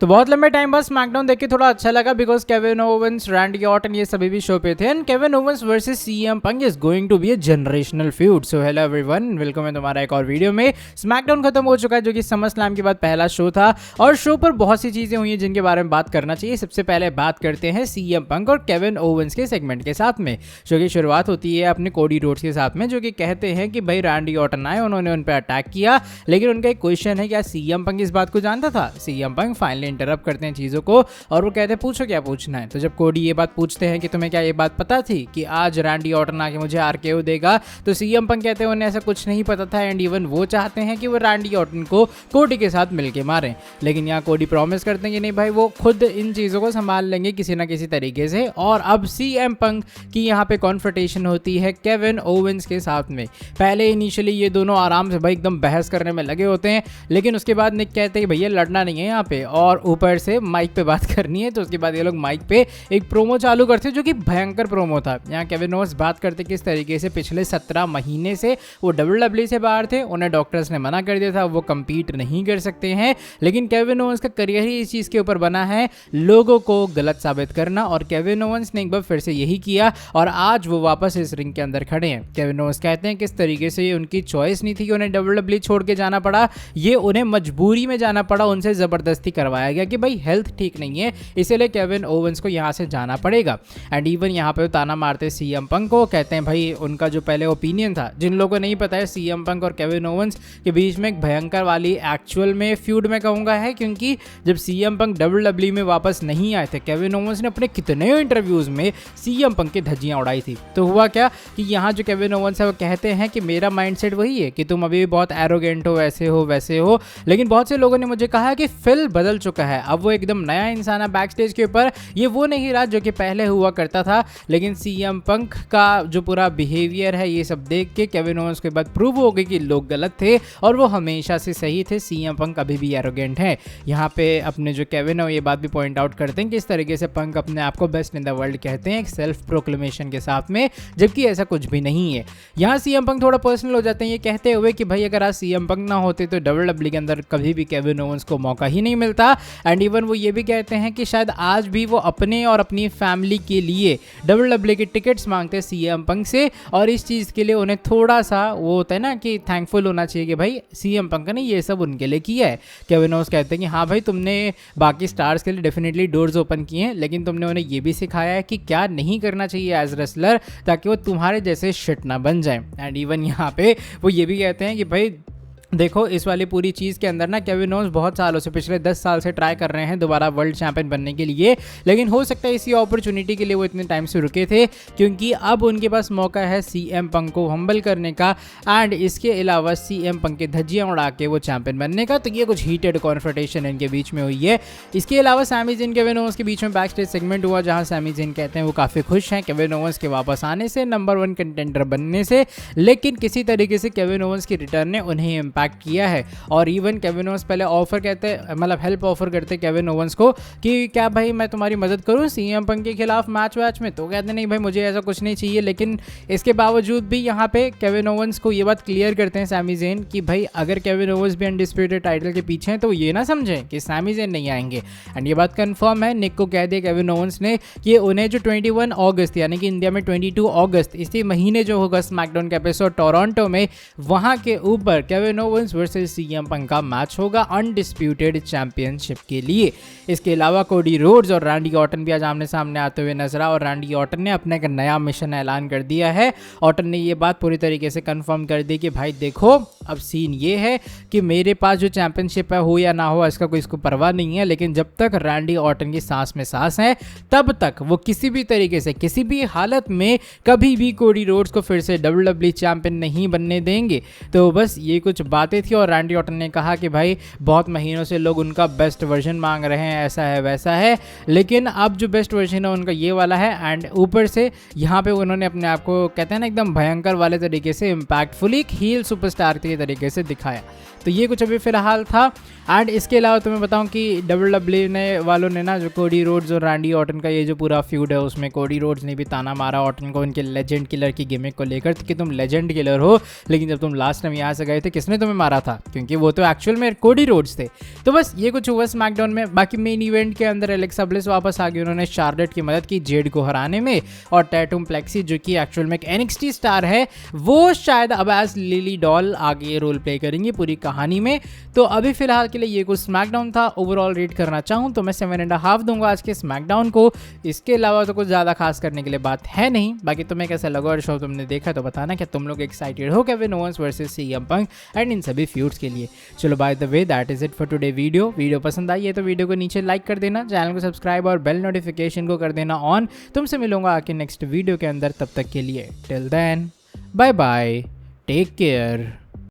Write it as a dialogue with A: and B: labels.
A: तो बहुत लंबे टाइम बाद स्मैकडाउन देख के थोड़ा अच्छा लगा because Kevin Owens, Randy Orton ये सभी भी शो पे थे and Kevin Owens versus CM Punk is going to be a generational feud. So hello everyone, welcome है तुम्हारा एक और वीडियो में। स्मैकडाउन खत्म हो चुका है जो कि समरस्लैम के बाद पहला शो था और शो पर बहुत सी चीजें हुई हैं जिनके बारे में बात करना चाहिए। सबसे पहले बात करते हैं सीएम पंक और केविन ओवेंस के सेगमेंट के साथ में। शो की शुरुआत होती है अपने कोडी रोड्स के साथ में जो कि कहते हैं कि भाई रैंडी ऑर्टन आए, उन्होंने उन पर अटैक किया, लेकिन उनका एक क्वेश्चन है क्या सीएम पंक इस बात को जानता था। सीएम पंक फाइनली इंटरप्ट करते हैं चीजों को और वो कहते हैं पूछो क्या पूछना है। तो जब कोडी ये बात पूछते हैं कि तुम्हें क्या ये बात पता थी कि आज रैंडी ऑर्टन आके मुझे आरकेओ देगा, तो सीएम पंक कहते हैं उन्हें ऐसा कुछ नहीं पता था एंड इवन वो चाहते हैं कि वो रैंडी ऑर्टन को कोडी के साथ मिलके मारें। लेकिन यहाँ कोडी प्रॉमिस करते हैं कि नहीं भाई वो खुद इन चीज़ों को संभाल लेंगे किसी ना किसी तरीके से। और अब सीएम पंक की यहाँ पे कॉन्फ्रंटेशन होती है केविन ओवेंस के साथ में। पहले इनिशियली ये दोनों आराम से भाई एकदम बहस करने में लगे होते हैं, लेकिन उसके बाद निक कहते हैं कि भैया लड़ना नहीं है यहाँ पे और ऊपर से माइक पे बात करनी है। तो उसके बाद ये लोग माइक पे एक प्रोमो चालू करते हैं जो कि भयंकर प्रोमो था। यहाँ केविन ओवेंस बात करते किस तरीके से पिछले 17 महीने से वो WWE से बाहर थे, उन्हें डॉक्टर्स ने मना कर दिया था वो compete नहीं कर सकते हैं, लेकिन केविन ओवेंस का करियर ही इस चीज़ के ऊपर बना है लोगों को गलत साबित करना। और केविन ओवेंस ने एक बार फिर से यही किया और आज वो वापस इस रिंग के अंदर खड़े हैं। केविन ओवेंस कहते हैं किस तरीके से ये उनकी चॉइस नहीं थी कि उन्हें WWE छोड़ के जाना पड़ा, ये उन्हें मजबूरी में जाना पड़ा, उनसे ज़बरदस्ती करवाया गया कि भाई हेल्थ ठीक नहीं है इसलिए केविन ओवेंस को यहाँ से जाना पड़ेगा। एंड इवन यहाँ पे ताना मारते सीएम पंक को, कहते हैं भाई उनका जो पहले ओपिनियन था, जिन लोगों को नहीं पता है सीएम पंक और केविन ओवेंस के बीच में एक भयंकर वाली एक्चुअल में फ्यूड में कहूँगा है, क्योंकि जब सीएम पंक WWE में वापस नहीं आए थे केविन ओवेंस ने अपने कितने इंटरव्यूज में सीएम पंक की धज्जियाँ उड़ाई थी। तो हुआ क्या कि यहाँ जो केविन ओवेंस है वो कहते हैं कि मेरा माइंडसेट वही है कि तुम अभी भी बहुत एरोगेंट हो, ऐसे हो वैसे हो, लेकिन बहुत से लोगों ने मुझे कहा कि फिल बदल चुका है, अब वो एकदम नया इंसान है बैक स्टेज के ऊपर, ये वो नहीं रहा जो कि पहले हुआ करता था। लेकिन सीएम पंक का जो पूरा बिहेवियर है ये सब देख के केविन ओवेंस के बाद प्रूव हो गई कि लोग गलत थे और वो हमेशा से सही थे। सीएम पंक अभी भी एरोगेंट है। यहाँ पे अपने जो केविन है ये बात भी पॉइंट आउट करते हैं कि इस तरीके से पंक अपने आप को बेस्ट इन द वर्ल्ड कहते हैं एक सेल्फ प्रोक्लेमेशन के साथ में, जबकि ऐसा कुछ भी नहीं है। यहाँ सीएम पंक थोड़ा पर्सनल हो जाते हैं ये कहते हुए कि भाई अगर आज सीएम पंक ना होते तो WWE के अंदर कभी भी केविन ओवेंस को मौका ही नहीं मिलता। एंड इवन वो ये भी कहते हैं कि शायद आज भी वो अपने और अपनी फैमिली के लिए WWE के टिकट्स मांगते हैं सीएम पंक से, और इस चीज़ के लिए उन्हें थोड़ा सा वो होता है ना कि थैंकफुल होना चाहिए कि भाई सीएम पंक ने ये सब उनके लिए किया है। केविन ओवेंस कहते हैं कि हाँ भाई तुमने बाकी स्टार्स के लिए डेफिनेटली डोर्स ओपन किए हैं, लेकिन तुमने उन्हें ये भी सिखाया है कि क्या नहीं करना चाहिए एज रेसलर ताकि वो तुम्हारे जैसे शिट ना बन जाए। एंड इवन यहाँ पे वो ये भी कहते हैं कि भाई देखो इस वाली पूरी चीज़ के अंदर ना केविन ओवेंस बहुत सालों से, पिछले 10 साल से ट्राई कर रहे हैं दोबारा वर्ल्ड चैंपियन बनने के लिए, लेकिन हो सकता है इसी अपॉर्चुनिटी के लिए वो इतने टाइम से रुके थे क्योंकि अब उनके पास मौका है सीएम पंक को हम्बल करने का एंड इसके अलावा सीएम पंक के धज्जियाँ उड़ा के वो चैंपियन बनने का। तो ये कुछ हीटेड कॉन्फ्रंटेशन इनके बीच में हुई है। इसके अलावा सैमी ज़ेन केविन ओवेंस के बीच में बैक स्टेज सेगमेंट हुआ जहाँ सैमी ज़ेन कहते हैं वो काफ़ी खुश हैं केविन ओवेंस के वापस आने से, नंबर 1 कंटेंडर बनने से, लेकिन किसी तरीके से केविन ओवेंस की रिटर्न ने उन्हें इम्पैक्ट किया है। और इवन केविन ओवेंस पहले ऑफर कहते मतलब हेल्प ऑफर करते केविन ओवेंस को कि क्या भाई मैं तुम्हारी मदद करूं सीएम पंक के खिलाफ मैच में, तो कहते नहीं भाई मुझे ऐसा कुछ नहीं चाहिए। लेकिन इसके बावजूद भी यहाँ पे केविन ओवेंस को ये बात क्लियर करते हैं सैमी ज़ेन कि भाई अगर केविन ओवेंस भी अनडिस्प्यूटेड टाइटल के पीछे हैं तो ये ना समझें कि सैमी ज़ेन नहीं आएंगे। एंड ये बात कंफर्म है, निक को कह दिया केविन ओवेंस ने कि उन्हें जो 21 अगस्त यानी कि इंडिया में 22 अगस्त इसी महीने जो होगा स्मैकडाउन का एपिसोड टोरंटो में, वहाँ के ऊपर केविन ओवेंस वर्सेस सीएम पंक का मैच होगा अनडिस्प्यूटेड चैंपियनशिप के लिए। इसके अलावा कोडी रोड्स और रैंडी ऑर्टन भी आज आमने सामने आते हुए नजर आए और रैंडी ऑर्टन ने अपना एक नया मिशन ऐलान कर दिया है। ऑर्टन ने ये बात पूरी तरीके से कंफर्म कर दी कि भाई देखो अब सीन ये है कि मेरे पास जो चैंपियनशिप है हो या ना हो इसका कोई इसको परवाह नहीं है, लेकिन जब तक रैंडी ऑर्टन की सांस में सांस है तब तक वो किसी भी तरीके से किसी भी हालत में कभी भी कोडी रोड्स को फिर से WWE चैंपियन नहीं बनने देंगे। तो बस ये कुछ बातें थी और रैंडी ऑर्टन ने कहा कि भाई बहुत महीनों से लोग उनका बेस्ट वर्जन मांग रहे हैं, ऐसा है वैसा है, लेकिन अब जो बेस्ट वर्जन है उनका ये वाला है। एंड ऊपर से यहाँ पे उन्होंने अपने आप को कहते हैं ना एकदम भयंकर वाले तरीके से इम्पैक्टफुल एक हील सुपरस्टार के तरीके से दिखाया। तो ये कुछ अभी फिलहाल था। एंड इसके अलावा तुम्हें बताऊं कि WWE ने वालों ने ना जो कोडी रोड्स और रैंडी ऑर्टन का ये जो पूरा फ्यूड है उसमें कोडी रोड्स ने भी ताना मारा ऑर्टन को उनके लेजेंड किलर की गिमिक को लेकर कि तुम लेजेंड किलर हो, लेकिन जब तुम लास्ट टाइम यहाँ से गए थे किसने तुम्हें मारा था, क्योंकि वो तो एक्चुअल में कोडी रोड्स थे। तो बस ये कुछ हुआ स्मैकडाउन में। बाकी मेन इवेंट के अंदर एलेक्सा ब्लिस वापस आ गई, उन्होंने शार्लेट की मदद की जेड को हराने में, और टैटूम प्लेक्सी जो कि एक्चुअल में एक NXT स्टार है वो शायद अब एज लिली डॉल आगे रोल प्ले करेंगी पूरी कहानी में। तो अभी फिलहाल के लिए ये कुछ स्मैकडाउन था। ओवरऑल रेट करना चाहूँ तो मैं 7.5 दूंगा आज के स्मैकडाउन को। इसके अलावा तो कुछ ज़्यादा खास करने के लिए बात है नहीं। बाकी तुम्हें कैसा लगा और शो तुमने देखा तो बताना कि तुम लोग एक्साइटेड हो Kevin Owens versus CM punk and in सभी फ्यूड्स के लिए। चलो by the way that is it for today video पसंद आई है तो वीडियो को नीचे लाइक कर देना, चैनल को सब्सक्राइब और बेल नोटिफिकेशन को कर देना ऑन। तुमसे मिलूंगा आके नेक्स्ट वीडियो के अंदर, तब तक के लिए till then bye bye, take care.